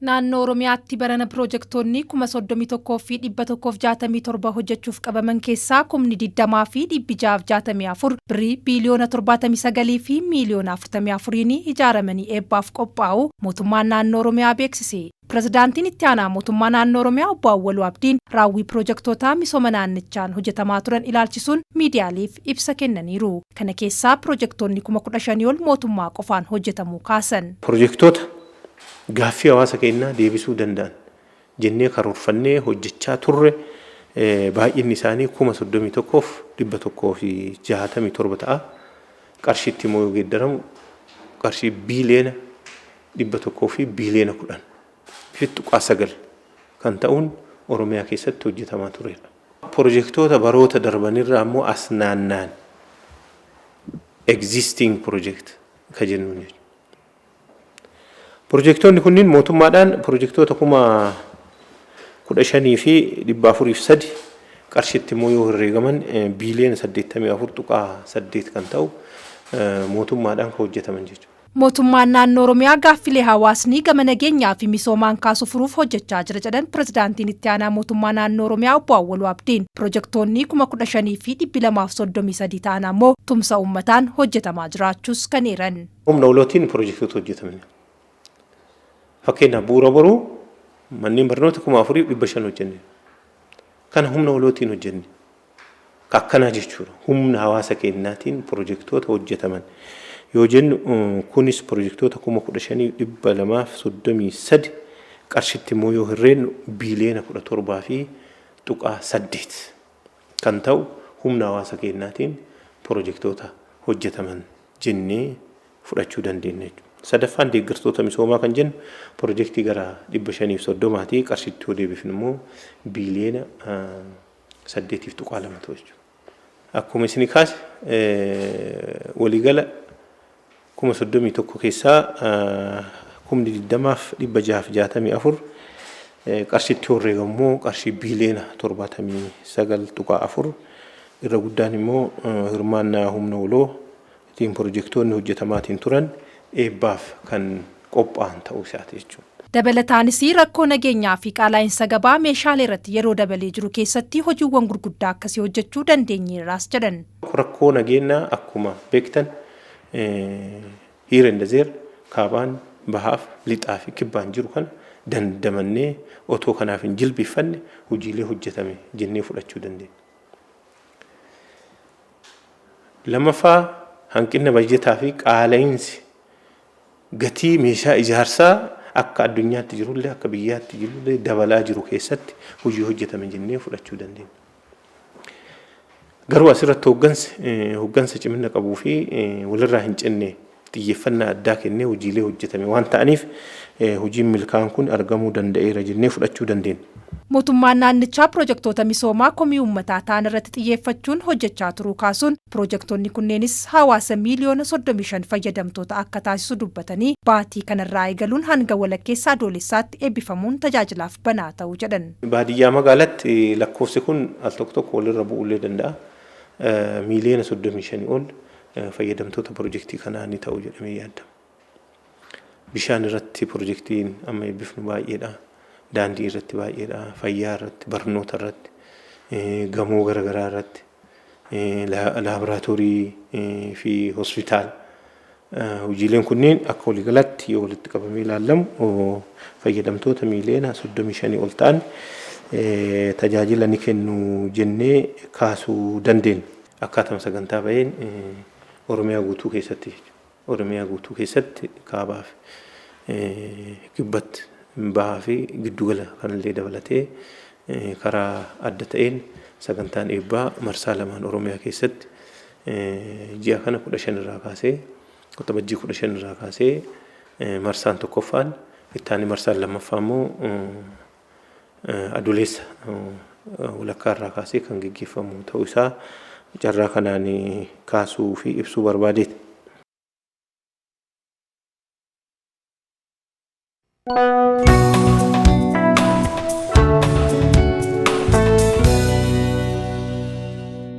Naannoo Oromiyaatti barana piroojektonni 31,167 hojjechuuf qabaman keessaa 20,664 birrii biiliyoona 79 fi miiliyoona 44 ijaaramanii eebbaaf qophaa'u mootummaan naannoo Oromiyaa beeksise. Pirezidaantiin itti aanaa mootummaa naannoo Oromiyaa obbo Awwaluu Abdiin raawwii piroojektootaa misooma naannichaan hojjetamaa turan ilaalchisuun miidiyaaleef ibsa kennaniiru. Kana keessaa piroojektonni 15,000 ol mootummaa qofaan hojjetamuu kaasan. Gaaffii hawaasa keenyaa deebisuu danda'an jennee karoorfannee hojjechaa turre baay'inni isaanii 31,167 ta'a. Qarshiitti immoo yoo geeddaramu qarshii biiliyoona 100 fi biiliyoona 10 fixuqaa 9 kan ta'uun Oromiyaa keessatti hojjetamaa turedha. Piroojektota baroota darbanirraa immoo as naannaan existing project ka jennuun Projektoonni kunniin mootummaadhaan projektoota 15,000 fi 403 qarshiitti immoo yoo herreegaman biiliyoona 84.8 kan ta'u mootummaadhaan kan hojjetaman jechuudha. Mootummaan naannoo Oromiyaa gaaffilee hawaasni gama nageenyaa fi misoomaan kaasuu furuuf hojjechaa jira jedhan pirezidaantiin itti aanaa mootummaa naannoo Oromiyaa obbo Awwaluu Abdiin pirojektoonni 15,000 fi 233 ta'an ammoo tumsa uummataan hojjetamaa jiraachuus kan eeran. Humna olootiin projektoota hojjetaman. Fakkeenyaaf bu'uura boruu manneen barnoota 4,500 hojjenne. Kana humna olootiin hojjenne. Akkanaa jechuudha. Humna hawaasa keenyaatiin projektoota hojjetaman. Yoo jennu kunis projektoota 15,233 qarshiitti immoo yoo herreennu biiliyoona 17 fi tuqaa 8 kan ta'u humna hawaasa keenyaatiin projektoota hojjetaman jennee fudhachuu dandeenya. Sadaffaan deeggartoota misoomaa kan jennu projektii gara 530 qarshiitti yoo deebifnu immoo biiliyoona 8.2 ta'u jechuudha. Akkuma isin kaase waliigala 31,000 keessaa 20,664 qarshiitti herreegamu immoo qarshii biiliyoona 79.4 irra guddaan immoo hirmaannaa humna oloo ittiin projektoonni hojjetamaatiin turan eebbaaf kan qophaa'an ta'uu isaati jechuudha. Dabalataanis rakkoo nageenyaa fi qaala'iinsa gabaa meeshaalee irratti yeroo dabalee jiru keessatti hojiiwwan gurguddaa akkasii hojjechuu dandeenyeerraas jedhan. Rakkoo nageenyaa akkuma beektan hiira indazeer kaabaan bahaaf lixaa fi kibbaan jiru kana dandamannee otoo kanaaf hin jilbifanne hojiilee hojjetame jennee fudhachuu dandeenya. Lammaffaa hanqina bajjetaa fi qaala'iinsi gatii meeshaa ijaarsaa akka addunyaatti jirullee akka biyyaatti jirullee dabalaa jiru keessatti hojii hojjetame jennee fudhachuu dandeenya. Garuu asirratti hooggansa cimina qabuu fi walirraa hin cinne xiyyeeffannaa addaa kennee hojiilee hojjetame waan ta'aniif hojiin milkaa'aan kun argamuu danda'eera jennee fudhachuu dandeenya. Mootummaan naannichaa pirojektoota misoomaa komii uummataa ta'an irratti xiyyeeffachuun hojjechaa turuu kaasuun pirojektoonni kunneenis hawaasa miiliyoona 35 fayyadamtoota akka taasisu dubbatanii baatii kanarraa eegaluun hanga walakkeessaa adoolessaatti eebbifamuun tajaajilaaf banaa ta'uu jedhan. Baadiyyaa magaalatti lakkoofsi kun al tokko tokko walirra bu'uullee danda'a. Miiliyoona 35 ol fayyadamtoota pirojektii kanaa ni ta'u jedhamee yaadama. Bishaan irratti pirojektiin amma eebbifnu baay'eedha. Daandii irratti baay'eedha, fayyaa irratti, barnoota irratti, gamoo garaagaraa irratti, laaboraatoorii fi hospitaala. Hojiileen kunneen akka waliigalatti yoo walitti qabamee ilaalamu fayyadamtoota miiliyoona 35 ol ta'an tajaajila ni kennu jennee kaasuu dandeenya. Akkaataa sagantaa baheen Oromiyaa guutuu keessatti kaabaaf kibbatti bahaa fi giddugala kanallee dabalatee karaa adda ta'een sagantaan eebbaa marsaa lamaan Oromiyaa keessatti ji'a kana 15 irraa kaasee qotabajjii 15 irraa kaasee marsaan tokkoffaan itti aanee marsaan lammaffaa immoo adoleessa walakkaa irraa kaasee kan gaggeeffamu ta'uu isaa carraa kanaan kaasuu fi ibsuu barbaadeeti.